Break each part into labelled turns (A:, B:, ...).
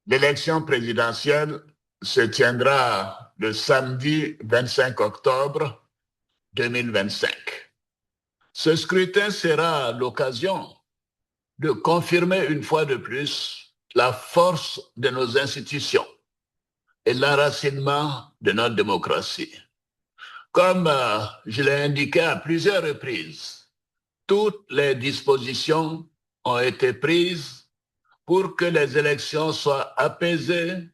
A: L'élection présidentielle se tiendra le samedi 25 octobre 2025. Ce scrutin sera l'occasion de confirmer une fois de plus la force de nos institutions et l'enracinement de notre démocratie. Comme je l'ai indiqué à plusieurs reprises, toutes les dispositions ont été prises pour que les élections soient apaisées,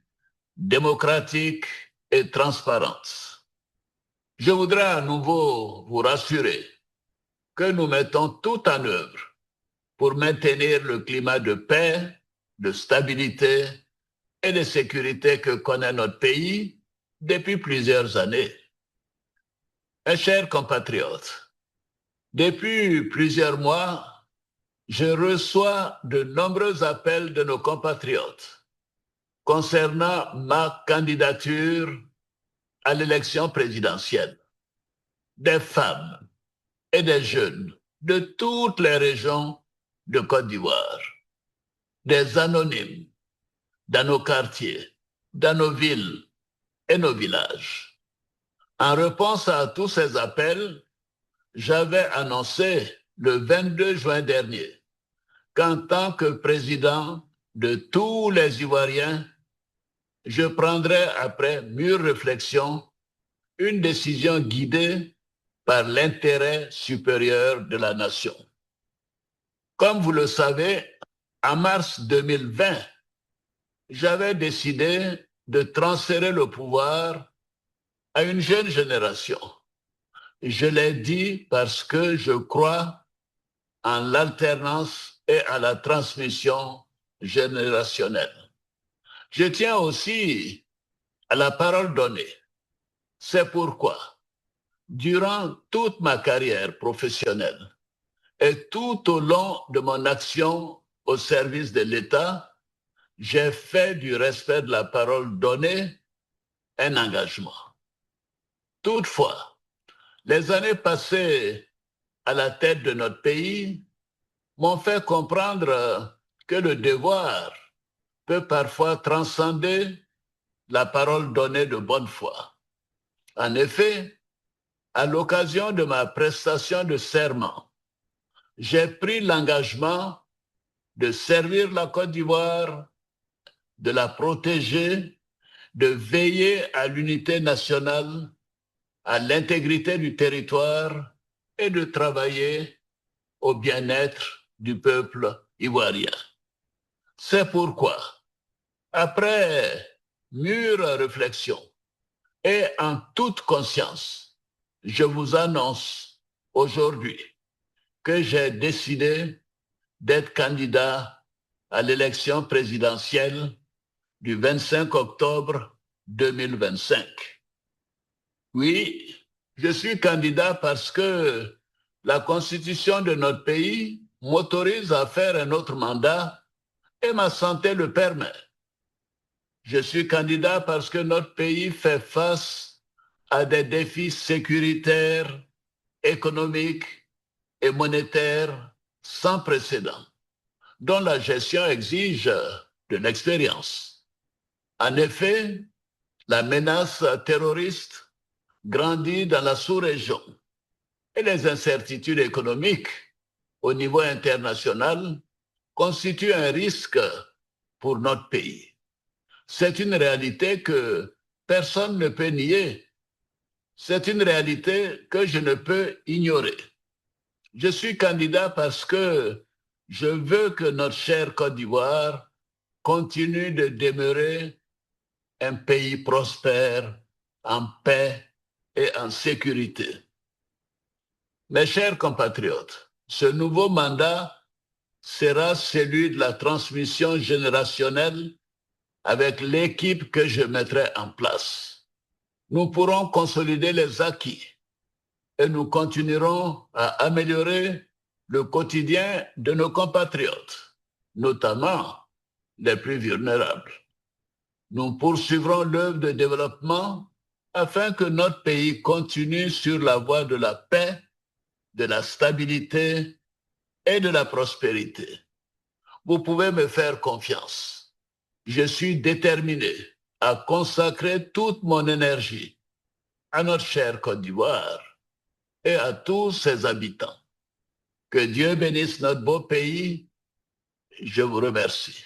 A: démocratiques et transparentes. Je voudrais à nouveau vous rassurer que nous mettons tout en œuvre pour maintenir le climat de paix, de stabilité et de sécurité que connaît notre pays depuis plusieurs années. Mes chers compatriotes, depuis plusieurs mois, je reçois de nombreux appels de nos compatriotes concernant ma candidature à l'élection présidentielle. Des femmes et des jeunes de toutes les régions de Côte d'Ivoire, des anonymes dans nos quartiers, dans nos villes et nos villages. En réponse à tous ces appels, j'avais annoncé le 22 juin dernier qu'en tant que président de tous les Ivoiriens, je prendrai après mûre réflexion une décision guidée par l'intérêt supérieur de la nation. Comme vous le savez, en mars 2020, j'avais décidé de transférer le pouvoir à une jeune génération. Je l'ai dit parce que je crois en l'alternance et à la transmission générationnelle. Je tiens aussi à la parole donnée. C'est pourquoi, durant toute ma carrière professionnelle et tout au long de mon action au service de l'État, j'ai fait du respect de la parole donnée un engagement. Toutefois, les années passées à la tête de notre pays m'ont fait comprendre que le devoir peut parfois transcender la parole donnée de bonne foi. En effet, à l'occasion de ma prestation de serment, j'ai pris l'engagement de servir la Côte d'Ivoire, de la protéger, de veiller à l'unité nationale, à l'intégrité du territoire et de travailler au bien-être du peuple ivoirien. C'est pourquoi, après mûre réflexion et en toute conscience, je vous annonce aujourd'hui que j'ai décidé d'être candidat à l'élection présidentielle du 25 octobre 2025. Oui, je suis candidat parce que la constitution de notre pays m'autorise à faire un autre mandat et ma santé le permet. Je suis candidat parce que notre pays fait face à des défis sécuritaires, économiques et monétaires sans précédent, dont la gestion exige de l'expérience. En effet, la menace terroriste grandit dans la sous-région et les incertitudes économiques au niveau international constituent un risque pour notre pays. C'est une réalité que personne ne peut nier. C'est une réalité que je ne peux ignorer. Je suis candidat parce que je veux que notre chère Côte d'Ivoire continue de demeurer un pays prospère, en paix et en sécurité. Mes chers compatriotes, ce nouveau mandat sera celui de la transmission générationnelle avec l'équipe que je mettrai en place. Nous pourrons consolider les acquis et nous continuerons à améliorer le quotidien de nos compatriotes, notamment les plus vulnérables. Nous poursuivrons l'œuvre de développement afin que notre pays continue sur la voie de la paix, de la stabilité et de la prospérité. Vous pouvez me faire confiance. Je suis déterminé à consacrer toute mon énergie à notre chère Côte d'Ivoire et à tous ses habitants. Que Dieu bénisse notre beau pays. Je vous remercie.